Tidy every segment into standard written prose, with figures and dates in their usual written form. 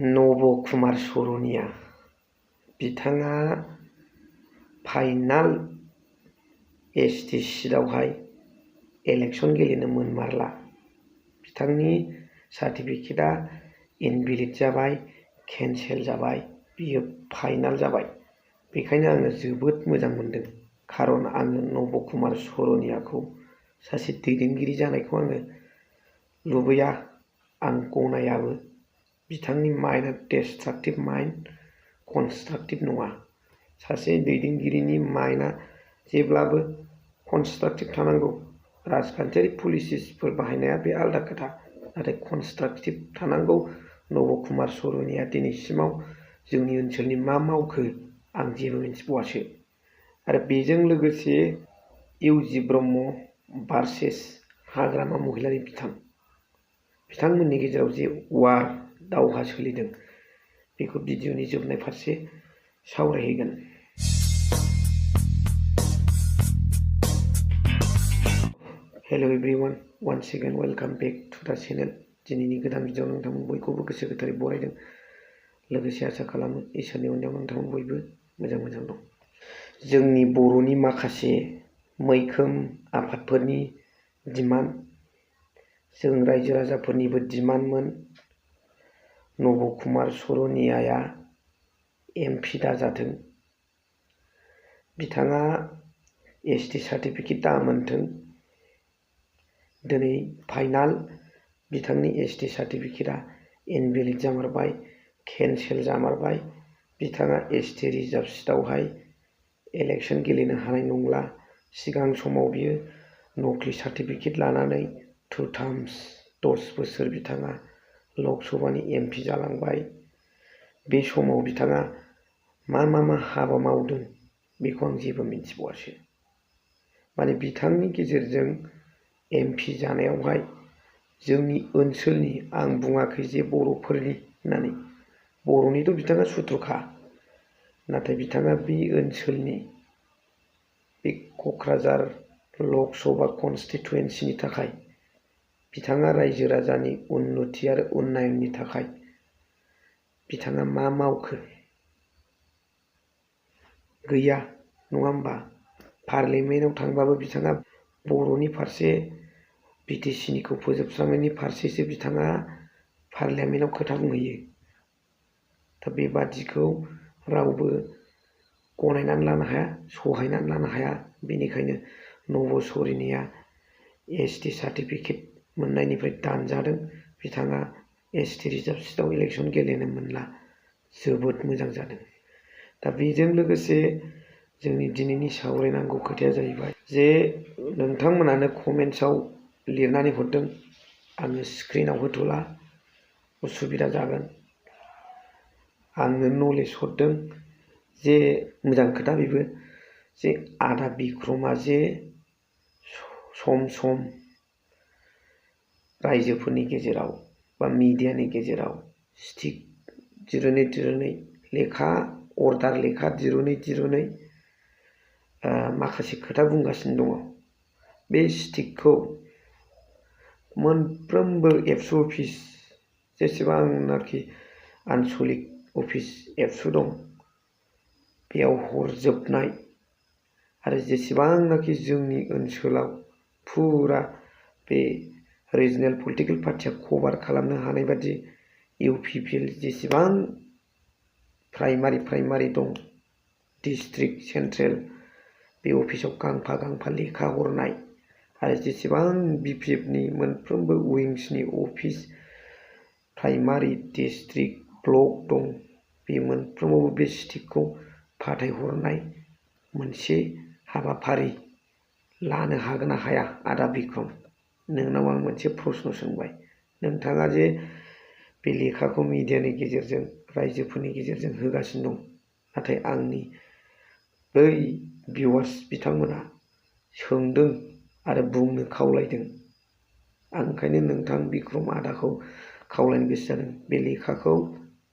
नब कुमार सरनिया बिथाङा final ST सिटआवहाय election गेलेनो मोनमारला। बिथांनि सार्टिफिकेटआ इनभेलिड जाबाय, केन्सेल जाबाय, बियो फाइनाल जाबाय। बेखायनो आङो जोबोद मोजां मोनदों, खारन आङो नब कुमार सरनियाखौ सासे दैदेनगिरि जानायखौ आङो लुबैया, आं गनायाबो। बिथांनि माइन्डआ डिस्ट्राक्टिभ माइन्ड, कनस्ट्राक्टिभ नङा। सासे दैदेनगिरिनि माइन्डआ जेब्लाबो कनस्ट्राक्टिभ थानांगौ। राजखान्थियारि पलिसिसफोर बाहायनाया बे आलादा खोथा, नाथाय कनस्ट्राक्टिभ थानांगौ। नब कुमार सरनिया दिनैसिमाव जोंनि ओनसोलनि मा मावखो आं जेबो मिन्थिबावासो। आरो बेजों लोगोसे इउजि ब्रह्म भार्सेस हाग्रामा महिलारि बिथांमोननि गेजेराव जे वार दावहा सोलिदों, बेखौ भिडिअनि जोबनाय फारसे सावरायहैगोन। Hello everyone, once again welcome back to the channel. दिनैनि गोदान भिडिअआव नोंथांमोन बयखौबो गोसो गोथारै बरायदों। लोगोसे आसा खालामो इसोरनि अननायाव नोंथांमोन बयबो मोजां दं। जोंनि बर'नि माखासे मैखोम आफादफोरनि डिमान्ड, जों रायजो राजाफोरनिबो डिमान्डमोन नब कुमार सरनियाया एमपि दाजाथों, बिथाङा एसटि सार्टिफिकेट दा मोनथों। दिनै फाइनाल बिथांनि एसटि सार्टिफिकेटआ इनभेलिड जामारबाय, केन्सेल जामारबाय। बिथाङा एसटि रिजार्भ सिटआवहाय इलेक्शन गेलेनो हानाय नंला। सिगां समाव बियो नकलि सार्टिफिकेट लानानै 2 टार्म्स 10 बोसोर बिथाङा लकसभानि एमपि जालांबाय। बे समाव बिथाङा मा हाबा मावदों बेखौ आं जेबो मिन्थिबावासो। माने बिथांनि गेजेरजों एमपि जानायावहाय जोंनि ओनसोलनि, आं बुङाखै जे बर'फोरनि होननानै, बर'निथ' बिथाङा सुथुरखा, नाथाय बिथाङा बे ओनसोलनि बे क'क्राझार लकसभा कनस्टिटुवेन्सिनि थाखाय, बिथाङा रायजो राजानि उन्नति आरो उन्नयननि थाखाय बिथाङा मा मावखो? गैया, नङा होमबा? पार्लियामेन्टआव थांबाबो बिथाङा बर'नि फारसे, बिटिसिनिखौ फोजोबस्रांनायनि फारसेसो बिथाङा पार्लियामेन्टआव खोथा बुंहैयो। दा बेबादिखौ रावबो गनायनानै लानो हाया, सहायनानै लानो हाया। बेनिखायनो नब सरनिया एसटि सार्टिफिकेट मोननायनिफ्राय दानजादों। बिथाङा एसटि रिजार्भ सिटआव इलेक्शन गेलेनो मोनला। जोबोद मोजां जादों। दा बेजों लोगोसे जोंनि दिनैनि सावरायनांगौ खोथाया जाहैबाय जे नोंथांमोनानो कमेन्ट्सआव लिरनानै हरदों, आङो स्क्रिनाव होथ'ला, उसुबिदा जागोन। आंनो नलेज हरदों जे मोजां खोथा बेबो, जे आदा बिक्रमआ जे सम रायजोफोरनि गेजेराव बा मिडियानि गेजेराव स्टिक दिरुनै लेखा अर्डार लेखा दिरुनै माखासे खोथा बुंगासिनो दङ। बे स्टिकखौ मोनफ्रोमबो एबसु अफिस, जेसेबांनाखि आनसलिक अफिस एबसु दं, बेयाव हरजोबनाय, आरो जेसेबांनाखि जोंनि ओनसोलाव फुरा बे रिजनेल पलिटिकेल पार्टिया कभार खालामनो हानाय बादि इउपिपिएल जेसेबां प्राइमारि दं, डिस्ट्रिक्ट सेन्ट्रेल, बे अफिसाव गांफा लेखा हरनाय, आरो जेसेबां बिपिएफनि मोनफ्रोमबो उइंसनि अफिस, प्राइमारि, डिस्ट्रिक्ट, ब्लक दं, बे मोनफ्रोमावबो बे स्टिकखौ फाथायहरनाय मोनसे हाबाफारि लानो हागोन ना हाया? आदा बिक्रम, नोंनाव आं मोनसे प्रश्न सोंबाय। नोंथाङा जे बे लेखाखौ मिडियानि गेजेरजों, रायजोफोरनि गेजेरजों होगासिनो दं, नाथाय आंनि बै भिउवार्स बिथांमोना सोंदों आरो बुंनो खावलायदों। आं ओंखायनो नोंथां बिक्रम आदाखौ खावलायनो गोसो जादों, बे लेखाखौ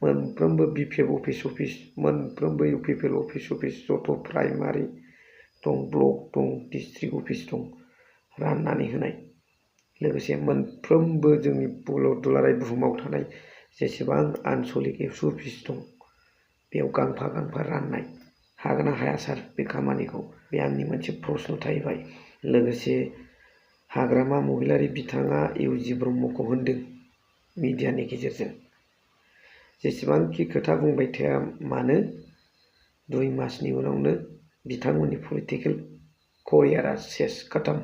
मोनफ्रोमबो बिपिएफ अफिस, मोनफ्रोमबो इउपिपिएल अफिस, जत' प्राइमारि दं, ब्लक दं, डिस्ट्रिक्ट अफिस दं, राननानै होनाय। लोगोसे मोनफ्रोमबो जोंनि दुलाराय बुहुमाव थानाय जेसेबां आनसलिक एबसु अफिस दं बेयाव गांफा गांफा राननाय हागोन ना हाया सार बे खामानिखौ? बे आंनि मोनसे प्रश्न थाहैबाय। लोगोसे हाग्रामा महिलारि बिथाङा इउजि ब्रह्मखौ होनदों मिडियानि गेजेरजों जेसेबांखि खोथा बुंबाय थाया मानो 2 मासनि उनावनो बिथांमोननि पलिटिकेल करियारा सेस खतम।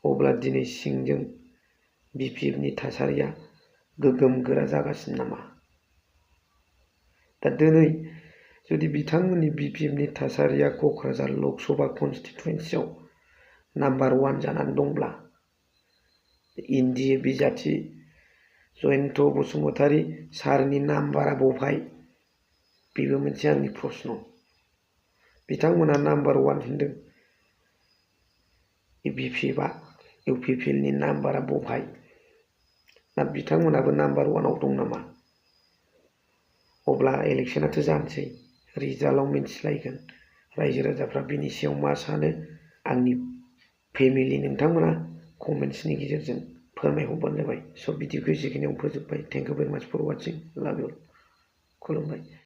अब्ला दिनै सिंजों बिपिएफनि थासारिया गोगोम गोरा जागासिनो नामा? दा दिनै जुदि बिथांमोननि बिपिएफनि थासारिया क'क्राझार लकसभा कन्स्टिटुवेन्सियाव नाम्बार 1 जानानै दंब्ला एनडिए बिजाथि जयन्त बसुमतारी सारनि नाम्बारा बबेहाय? बेबो मोनसे आंनि प्रश्न। बिथांमोना नाम्बार 1 होनदों बिपिएफआ इउपिपिएलनि नाम्बारा बबेहाय? ना बिथांमोनाबो नाम्बार 1आव दं नामा? अब्ला इलेक्सनाथ' जानोसै रिजाल्टआव मिन्थिलायगोन रायजो राजाफ्रा बिनि सायाव मा सानो आंनि फेमिलि नोंथांमोना कमेन्ट्सनि गेजेरजों फोरमायहरबानो जाबाय। स' भिडिअखौ एसेखिनियाव फोजोबबाय। थेंक इउ भेरि माच फर वाचिं। लाभ इउ। खुलुमबाय।